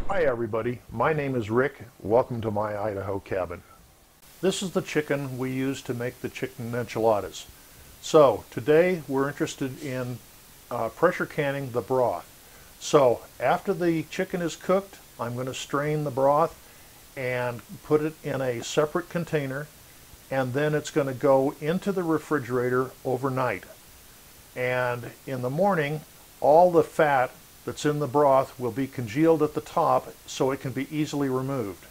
Hi everybody, my name is Rick. Welcome to my Idaho cabin. This is the chicken we use to make the chicken enchiladas. So today we're interested in pressure canning the broth. So after the chicken is cooked, I'm going to strain the broth and put it in a separate container, and then it's going to go into the refrigerator overnight. And in the morning, all the fat that's in the broth will be congealed at the top so it can be easily removed.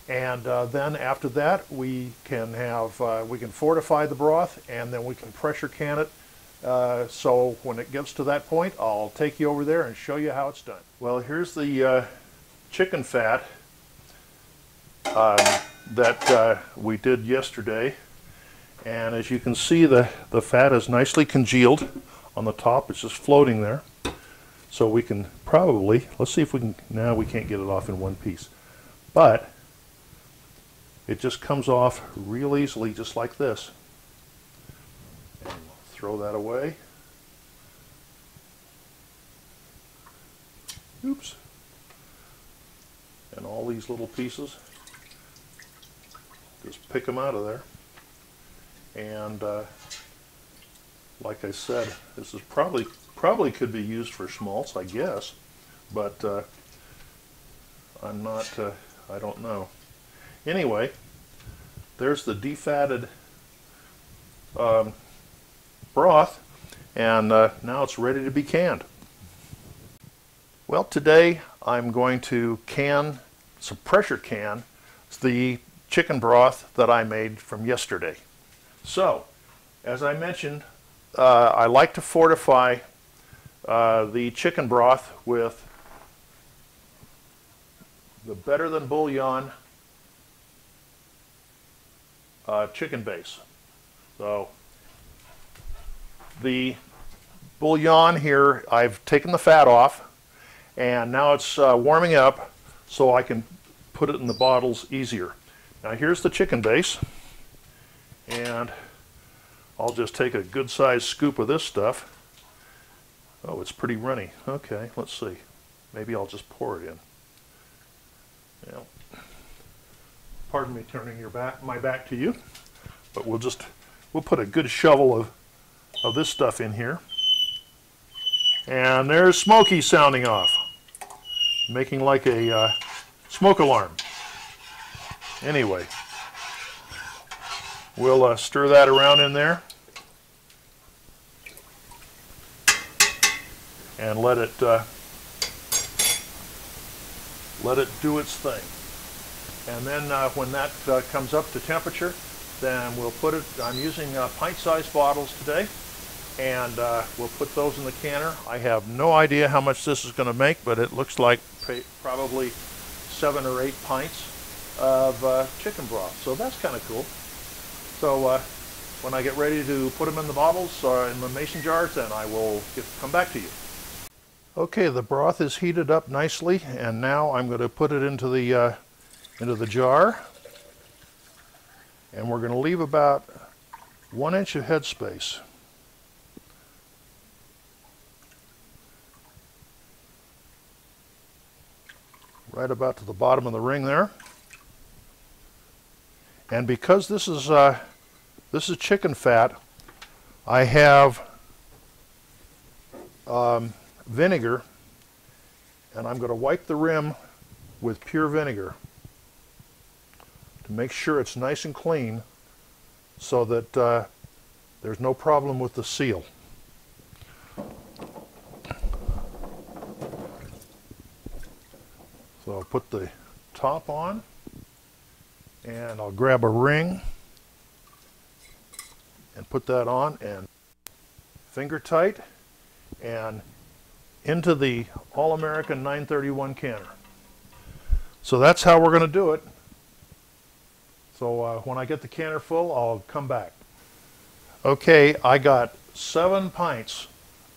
And then after that we can fortify the broth, and then we can pressure can it. So when it gets to that point, I'll take you over there and show you how it's done. Well, here's the chicken fat that we did yesterday, and as you can see, the fat is nicely congealed on the top. It's just floating there. So we can probably, let's see if we can, now we can't get it off in one piece, but it just comes off real easily, just like this. And throw that away. Oops. And all these little pieces, just pick them out of there. And like I said, this is probably could be used for schmaltz, I guess, but I'm not, I don't know. Anyway, there's the defatted broth, and now it's ready to be canned. Well, today I'm going to pressure can the chicken broth that I made from yesterday. So, as I mentioned, I like to fortify the chicken broth with the Better Than Bouillon chicken base. So the bouillon here, I've taken the fat off, and now it's warming up so I can put it in the bottles easier. Now here's the chicken base, and I'll just take a good sized scoop of this stuff. Oh, it's pretty runny. Okay, let's see. Maybe I'll just pour it in. Yeah. Pardon me turning my back to you, but we'll put a good shovel of this stuff in here. And there's Smokey sounding off, making like a smoke alarm. Anyway, we'll stir that around in there and let it do its thing. And then when that comes up to temperature, then we'll put it, I'm using pint-sized bottles today, and we'll put those in the canner. I have no idea how much this is going to make, but it looks like probably 7 or 8 pints of chicken broth. So that's kind of cool. So when I get ready to put them in the bottles or in the mason jars, then I will come back to you. Okay, the broth is heated up nicely, and now I'm going to put it into the jar, and we're going to leave about 1 inch of headspace. Right about to the bottom of the ring there. And because this is chicken fat, I have vinegar, and I'm going to wipe the rim with pure vinegar to make sure it's nice and clean, so that there's no problem with the seal. So I'll put the top on, and I'll grab a ring and put that on, and finger tight, and into the All-American 931 canner. So that's how we're going to do it. So when I get the canner full, I'll come back. Okay, I got 7 pints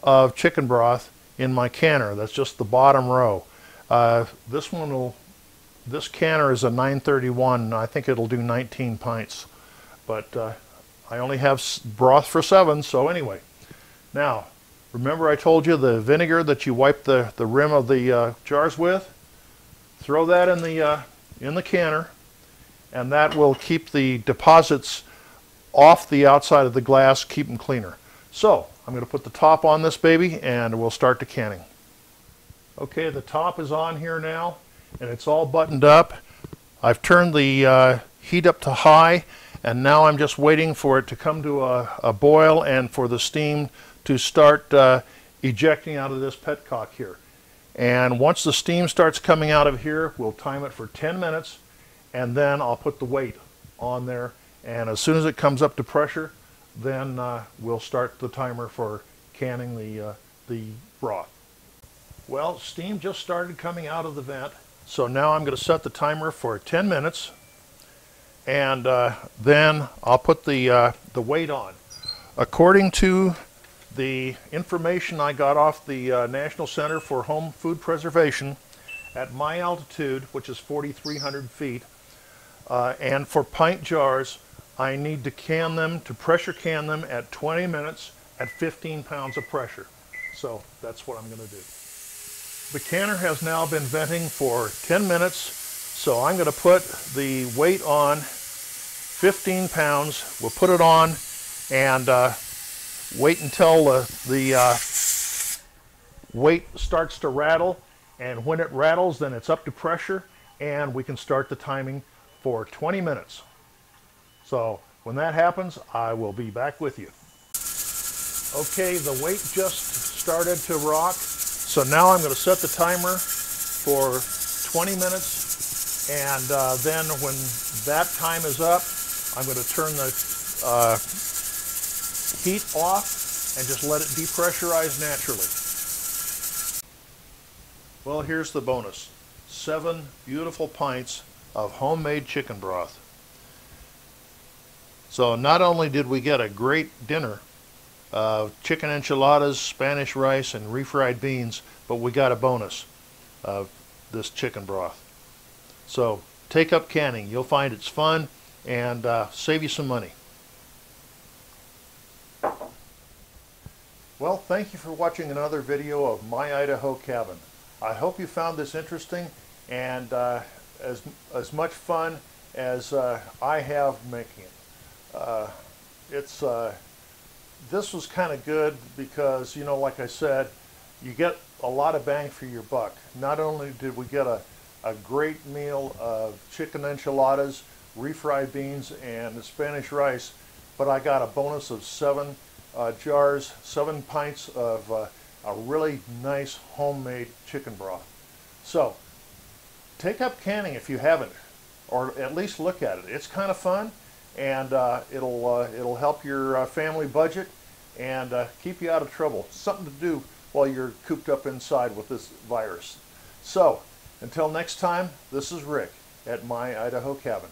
of chicken broth in my canner. That's just the bottom row. This one will This canner is a 931, and I think it'll do 19 pints. But I only have broth for 7, so anyway. Now, remember I told you the vinegar that you wipe the rim of the jars with? Throw that in the canner, and that will keep the deposits off the outside of the glass, keep them cleaner. So, I'm going to put the top on this baby, and we'll start the canning. Okay, the top is on here now, and it's all buttoned up. I've turned the heat up to high, and now I'm just waiting for it to come to a boil and for the steam to start ejecting out of this petcock here. And once the steam starts coming out of here, we'll time it for 10 minutes, and then I'll put the weight on there, and as soon as it comes up to pressure, then we'll start the timer for canning the broth. Well, steam just started coming out of the vent, so now I'm going to set the timer for 10 minutes, and then I'll put the weight on. According to the information I got off the National Center for Home Food Preservation, at my altitude, which is 4,300 feet, and for pint jars, I need to pressure can them at 20 minutes at 15 pounds of pressure. So that's what I'm going to do. The canner has now been venting for 10 minutes, so I'm going to put the weight on 15 pounds. We'll put it on and wait until the weight starts to rattle, and when it rattles, then it's up to pressure, and we can start the timing for 20 minutes. So when that happens, I will be back with you. Okay, the weight just started to rock, so now I'm going to set the timer for 20 minutes, and then when that time is up, I'm going to turn the heat off and just let it depressurize naturally. Well, here's the bonus. 7 beautiful pints of homemade chicken broth. So not only did we get a great dinner of chicken enchiladas, Spanish rice, and refried beans, but we got a bonus of this chicken broth. So take up canning. You'll find it's fun and save you some money. Well, thank you for watching another video of My Idaho Cabin. I hope you found this interesting and as much fun as I have making it. This was kind of good because, you know, like I said, you get a lot of bang for your buck. Not only did we get a great meal of chicken enchiladas, refried beans, and the Spanish rice, but I got a bonus of 7 jars, 7 pints of a really nice homemade chicken broth. So take up canning if you haven't, or at least look at it. It's kind of fun, and it'll help your family budget and keep you out of trouble. Something to do while you're cooped up inside with this virus. So until next time, this is Rick at My Idaho Cabin.